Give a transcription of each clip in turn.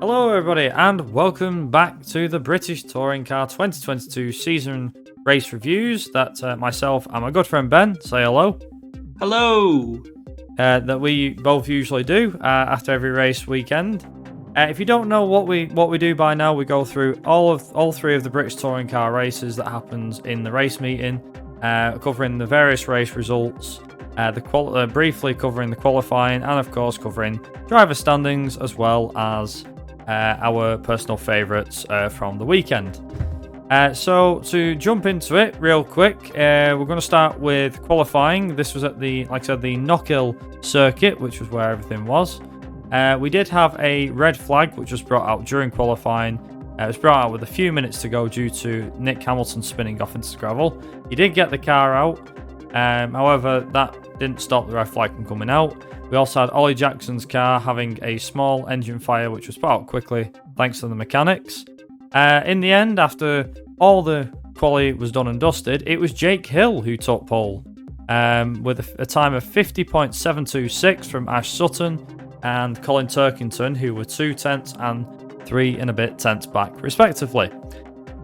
Hello everybody and welcome back to the British Touring Car 2022 season race reviews that myself and my good friend Ben, say hello. Hello. That we both usually do after every race weekend. If you don't know what we do by now, we go through all three of the British Touring Car races that happens in the race meeting, covering the various race results, briefly covering the qualifying, and of course covering driver standings as well as our personal favourites from the weekend. So to jump into it real quick, we're going to start with qualifying. This was at the Knockhill circuit, which was where everything was. We did have a red flag, which was brought out during qualifying. It was brought out with a few minutes to go due to Nick Hamilton spinning off into the gravel. He did get the car out. However, that didn't stop the red flag from coming out. We also had Ollie Jackson's car having a small engine fire, which was put out quickly thanks to the mechanics. In the end, after all the quali was done and dusted, it was Jake Hill who took pole with a time of 50.726 from Ash Sutton and Colin Turkington, who were 2 tenths and 3 and a bit tenths back, respectively.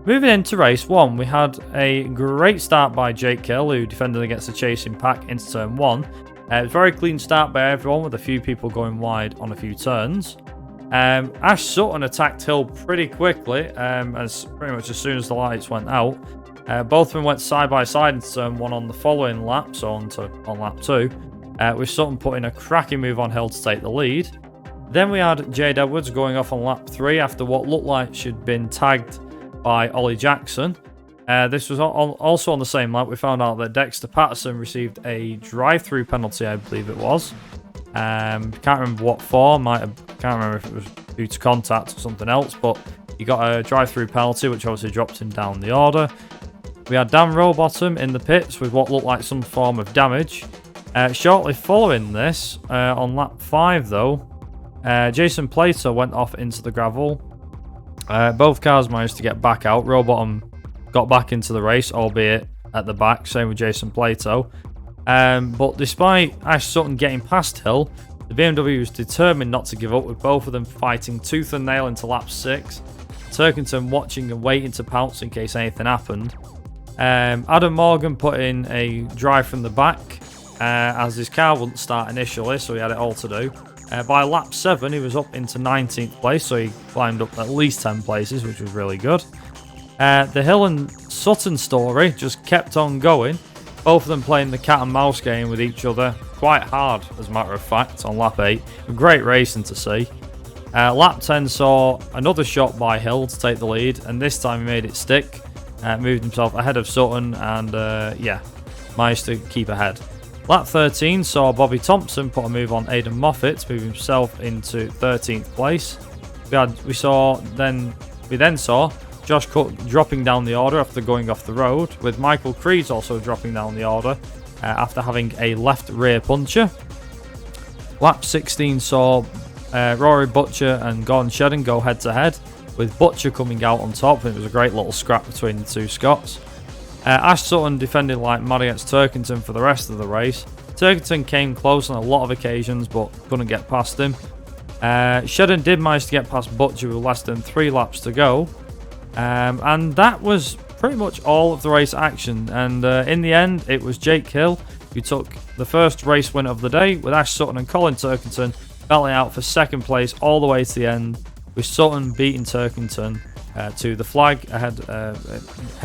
Moving into race 1, we had a great start by Jake Hill, who defended against the chasing pack into turn 1. It was a very clean start by everyone, with a few people going wide on a few turns. Ash Sutton attacked Hill pretty quickly, as soon as the lights went out. Both of them went side by side into turn 1 on the following lap, so on lap 2, with Sutton putting a cracking move on Hill to take the lead. Then we had Jade Edwards going off on lap 3 after what looked like she'd been tagged by Ollie Jackson. This was also on the same lap. We found out that Dexter Patterson received a drive-through penalty, I believe it was. Can't remember what for. Can't remember if it was due to contact or something else, but he got a drive-through penalty, which obviously dropped him down the order. We had Dan Rowbottom in the pits with what looked like some form of damage. Shortly following this, on lap 5 though, Jason Plato went off into the gravel. Both cars managed to get back out. Rowbottom got back into the race, albeit at the back, same with Jason Plato. But despite Ash Sutton getting past Hill, the BMW was determined not to give up, with both of them fighting tooth and nail into lap 6. Turkington watching and waiting to pounce in case anything happened. Adam Morgan put in a drive from the back, as his car wouldn't start initially, so he had it all to do. By lap 7, he was up into 19th place, so he climbed up at least 10 places, which was really good. The Hill and Sutton story just kept on going, both of them playing the cat and mouse game with each other, quite hard as a matter of fact, on lap 8. Great racing to see. Lap 10 saw another shot by Hill to take the lead, and this time he made it stick, moved himself ahead of Sutton, and managed to keep ahead. Lap 13 saw Bobby Thompson put a move on Aidan Moffat to move himself into 13th place. We then saw Josh Cook dropping down the order after going off the road, with Michael Creed also dropping down the order after having a left rear puncher. Lap 16 saw Rory Butcher and Gordon Shedden go head to head, with Butcher coming out on top, and it was a great little scrap between the two Scots. Ash Sutton defended like mad against Turkington for the rest of the race. Turkington came close on a lot of occasions but couldn't get past him. Shedden did manage to get past Butcher with less than 3 laps to go. And that was pretty much all of the race action. And in the end, it was Jake Hill who took the first race win of the day, with Ash Sutton and Colin Turkington battling out for second place all the way to the end, with Sutton beating Turkington to the flag ahead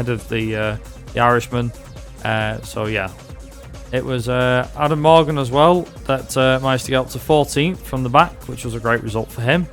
of the Irishman. It was Adam Morgan as well that managed to get up to 14th from the back, which was a great result for him.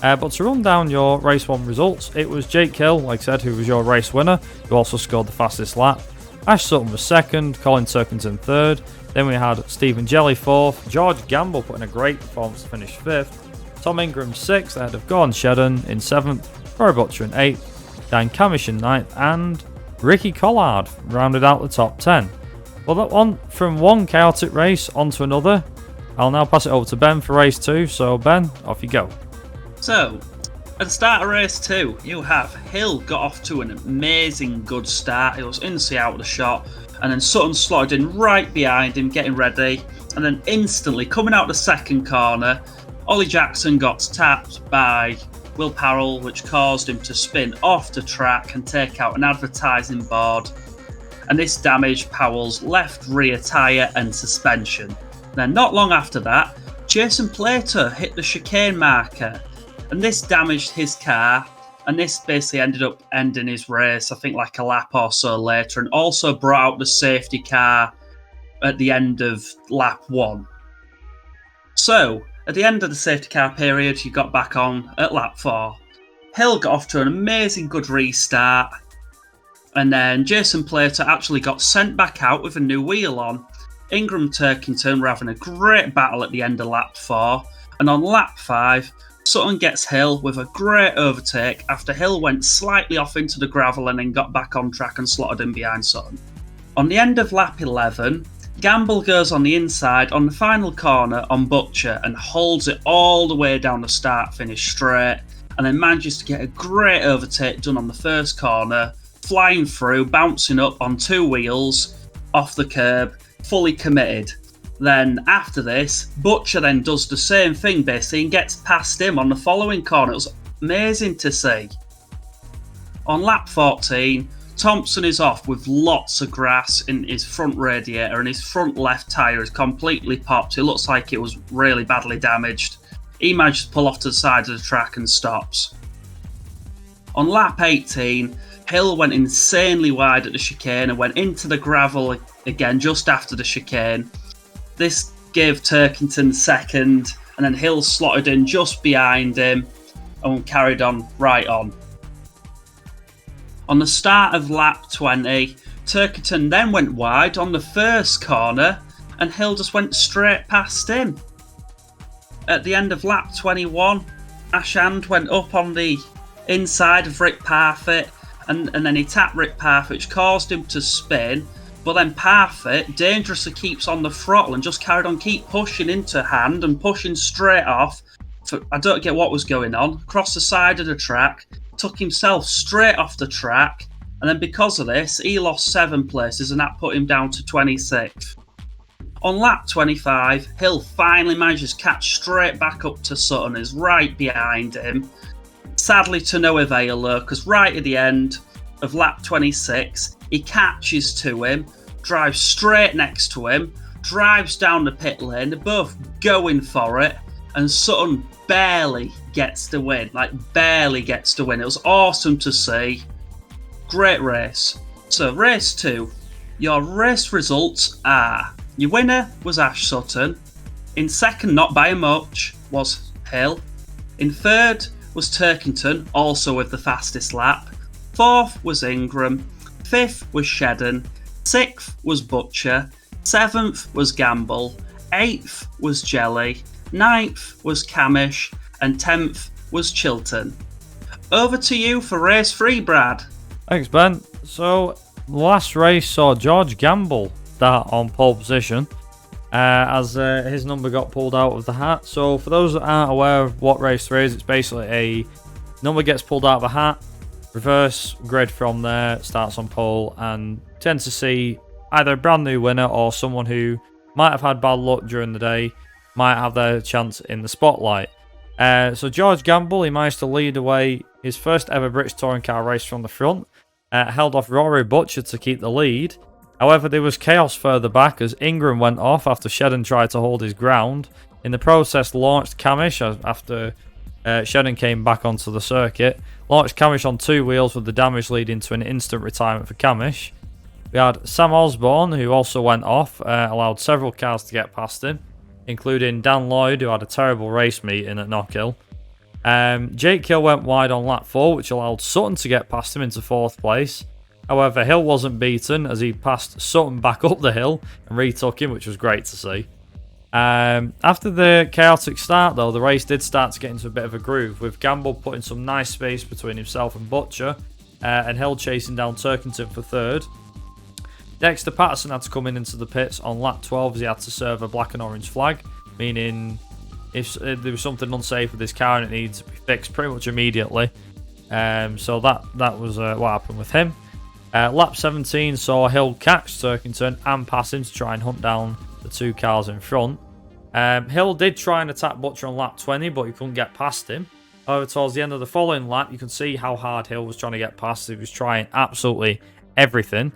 But to run down your race 1 results, it was Jake Hill, like I said, who was your race winner, who also scored the fastest lap. Ash Sutton was 2nd, Colin Turkington 3rd. Then we had Stephen Jelly 4th, George Gamble putting a great performance to finish 5th, Tom Ingram 6th ahead of Gordon Shedden in 7th, Rory Butcher in 8th, Dan Camish in 9th, and Ricky Collard rounded out the top 10. Well, that one from one chaotic race onto another. I'll now pass it over to Ben for race 2. So Ben, off you go. So, at the start of race 2, you have Hill got off to an amazing good start. He was instantly out of the shot, and then Sutton slotted in right behind him, getting ready, and then instantly coming out the second corner, Ollie Jackson got tapped by Will Parrell, which caused him to spin off the track and take out an advertising board. And this damaged Powell's left rear tyre and suspension. Then, not long after that, Jason Plato hit the chicane marker, and this damaged his car. And this basically ended up ending his race, I think like a lap or so later, and also brought out the safety car at the end of lap 1. So, at the end of the safety car period, he got back on at lap 4. Hill got off to an amazing good restart, and then Jason Plato actually got sent back out with a new wheel on. Ingram and Turkington were having a great battle at the end of lap 4, and on lap 5, Sutton gets Hill with a great overtake after Hill went slightly off into the gravel and then got back on track and slotted in behind Sutton. On the end of lap 11, Gamble goes on the inside on the final corner on Butcher and holds it all the way down the start-finish straight, and then manages to get a great overtake done on the first corner, flying through, bouncing up on 2 wheels off the curb, fully committed. Then after this, Butcher then does the same thing basically and gets past him on the following corner. It was amazing to see. On lap 14, Thompson is off with lots of grass in his front radiator and his front left tyre is completely popped. It looks like it was really badly damaged. He manages to pull off to the side of the track and stops. On lap 18, Hill went insanely wide at the chicane and went into the gravel again just after the chicane. This gave Turkington second, and then Hill slotted in just behind him and carried on right on. On the start of lap 20, Turkington then went wide on the first corner, and Hill just went straight past him. At the end of lap 21, Ashand went up on the inside of Rick Parfitt, and then he tapped Rick Parfitt, which caused him to spin. But then Parfitt dangerously keeps on the throttle and just carried on, keep pushing into Hand and pushing straight off. I don't get what was going on. Across the side of the track, took himself straight off the track, and then because of this, he lost 7 places and that put him down to 26th. On lap 25, Hill finally manages to catch straight back up to Sutton, who's right behind him. Sadly to no avail though, because right at the end of lap 26, he catches to him, drives straight next to him, drives down the pit lane, they're both going for it, and Sutton barely gets the win, barely gets the win. It was awesome to see. Great race. So race 2, your race results are, your winner was Ash Sutton, in second, not by much, was Hill, in third was Turkington, also with the fastest lap, fourth was Ingram, 5th was Shedden, 6th was Butcher, 7th was Gamble, 8th was Jelly, 9th was Camish, and 10th was Chilton. Over to you for race 3, Brad. Thanks, Ben. So, the last race saw George Gamble start on pole position as his number got pulled out of the hat. So, for those that aren't aware of what race 3 is, it's basically a number gets pulled out of a hat, reverse grid from there, starts on pole, and tend to see either a brand new winner or someone who might have had bad luck during the day, might have their chance in the spotlight. So George Gamble, he managed to lead away his first ever British Touring Car race from the front, held off Rory Butcher to keep the lead. However, there was chaos further back as Ingram went off after Shedden tried to hold his ground. In the process, launched Camish after Shedden came back onto the circuit. Launched Camish on 2 wheels with the damage leading to an instant retirement for Camish. We had Sam Osborne, who also went off, allowed several cars to get past him, including Dan Lloyd, who had a terrible race meeting at Knockhill. Jake Hill went wide on lap 4, which allowed Sutton to get past him into 4th place. However, Hill wasn't beaten as he passed Sutton back up the hill and retook him, which was great to see. After the chaotic start, though, the race did start to get into a bit of a groove, with Gamble putting some nice space between himself and Butcher, and Hill chasing down Turkington for 3rd. Dexter Patterson had to come into the pits on lap 12 as he had to serve a black and orange flag, meaning if there was something unsafe with his car and it needs to be fixed pretty much immediately. So that was what happened with him. Lap 17 saw Hill catch Turkington and pass him to try and hunt down the 2 cars in front. Hill did try and attack Butcher on lap 20, but he couldn't get past him. However, towards the end of the following lap, you can see how hard Hill was trying to get past. He was trying absolutely everything.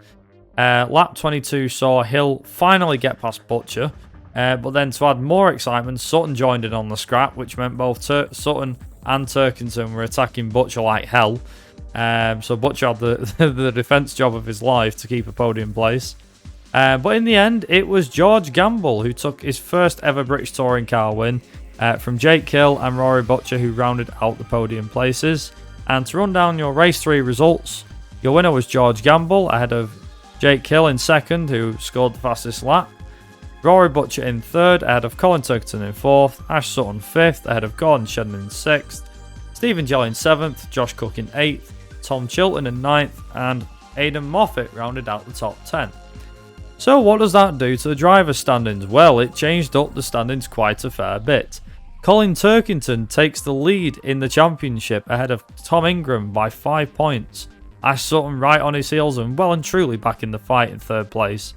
Lap 22 saw Hill finally get past Butcher. But then to add more excitement, Sutton joined in on the scrap, which meant both Sutton and Turkington were attacking Butcher like hell. So Butcher had the defence job of his life to keep a podium place. But in the end, it was George Gamble who took his first ever British Touring Car win from Jake Hill and Rory Butcher, who rounded out the podium places. And to run down your race 3 results, your winner was George Gamble ahead of Jake Hill in second, who scored the fastest lap. Rory Butcher in third, ahead of Colin Turkington in fourth. Ash Sutton fifth, ahead of Gordon Shedden in sixth. Stephen Jelly in seventh, Josh Cook in eighth. Tom Chilton in ninth, and Aidan Moffat rounded out the top 10. So what does that do to the driver's standings? Well, it changed up the standings quite a fair bit. Colin Turkington takes the lead in the championship ahead of Tom Ingram by 5 points. Ash Sutton right on his heels and well and truly back in the fight in third place.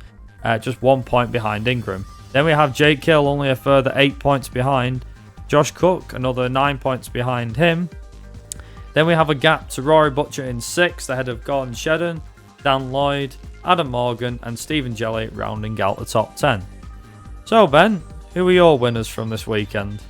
Just 1 point behind Ingram. Then we have Jake Hill only a further 8 points behind. Josh Cook another 9 points behind him. Then we have a gap to Rory Butcher in 6th ahead of Gordon Shedden, Dan Lloyd, Adam Morgan and Stephen Jelly rounding out the top 10. So Ben, who are your winners from this weekend?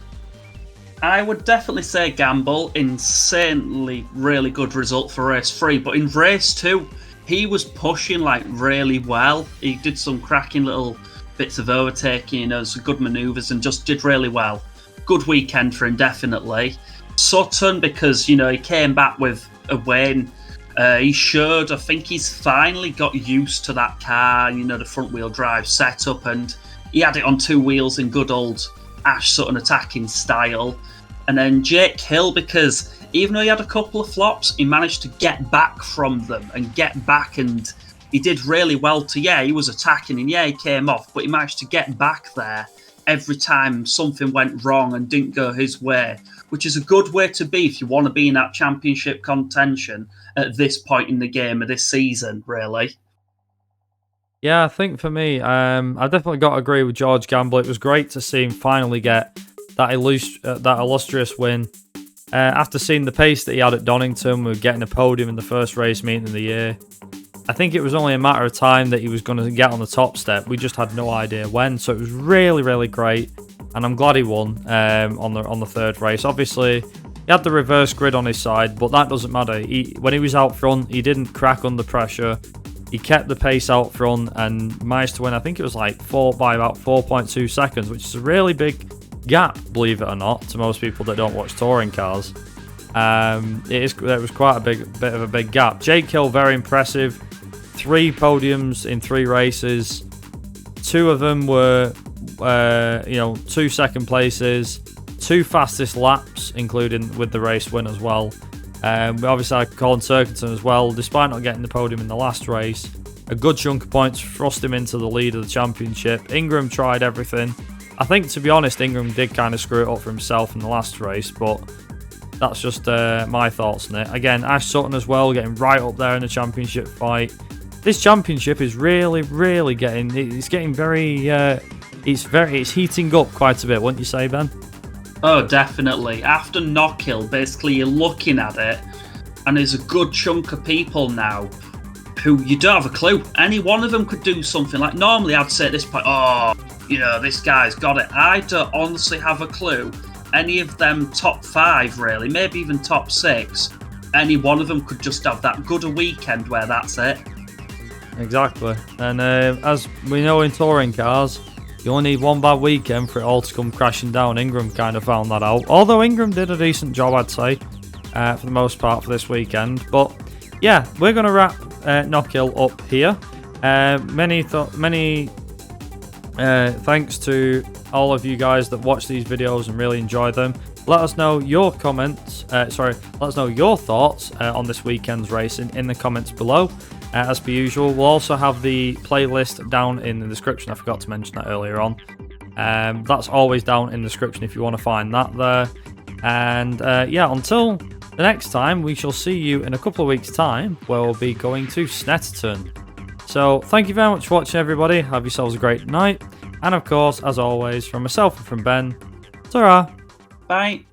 I would definitely say Gamble. Insanely really good result for race 3, but in race 2 he was pushing like really well. He did some cracking little bits of overtaking, some good manoeuvres and just did really well. Good weekend for him, definitely. Sutton, because he came back with a win. I think he's finally got used to that car, the front wheel drive setup, and he had it on 2 wheels in good old Ash Sutton attacking style. And then Jake Hill, because even though he had a couple of flops, he managed to get back from them and get back, and he did really well he was attacking and he came off, but he managed to get back there every time something went wrong and didn't go his way, which is a good way to be if you want to be in that championship contention at this point in the game of this season, really. Yeah, I think for me, I definitely got to agree with George Gamble. It was great to see him finally get that illustrious win. After seeing the pace that he had at Donington, with getting a podium in the first race meeting of the year, I think it was only a matter of time that he was going to get on the top step. We just had no idea when, so it was really, really great, and I'm glad he won on the third race. Obviously, he had the reverse grid on his side, but that doesn't matter. When he was out front, he didn't crack under pressure. He kept the pace out front and managed to win. I think it was like by about 4.2 seconds, which is a really big gap, believe it or not, to most people that don't watch touring cars. It was quite a bit of a big gap. Jake Hill, very impressive. 3 podiums in 3 races. 2 of them were 2 second places, 2 fastest laps, including with the race win as well. We obviously had Colin Turkington as well, despite not getting the podium in the last race. A good chunk of points thrust him into the lead of the championship. Ingram tried everything. I think, to be honest, Ingram did kind of screw it up for himself in the last race, but that's just my thoughts on it. Again, Ash Sutton as well, getting right up there in the championship fight. This championship is really, really getting very, it's heating up quite a bit, wouldn't you say, Ben? Oh, definitely. After Knockhill, basically you're looking at it, and there's a good chunk of people now who you don't have a clue. Any one of them could do something. Like, normally I'd say at this point, this guy's got it. I don't honestly have a clue. Any of them top 5, really, maybe even top 6, any one of them could just have that good a weekend where that's it. Exactly. And as we know in touring cars, you only need one bad weekend for it all to come crashing down. Ingram kind of found that out. Although Ingram did a decent job, I'd say, for the most part for this weekend. But yeah, we're going to wrap Knockhill up here. Many thanks to all of you guys that watch these videos and really enjoy them. Let us know your comments. Let us know your thoughts on this weekend's racing in the comments below. As per usual, we'll also have the playlist down in the description. I forgot to mention that earlier on. That's always down in the description if you want to find that there. And until the next time, we shall see you in a couple of weeks' time, where we'll be going to Snetterton. So thank you very much for watching, everybody. Have yourselves a great night. And of course, as always, from myself and from Ben, ta-ra! Bye.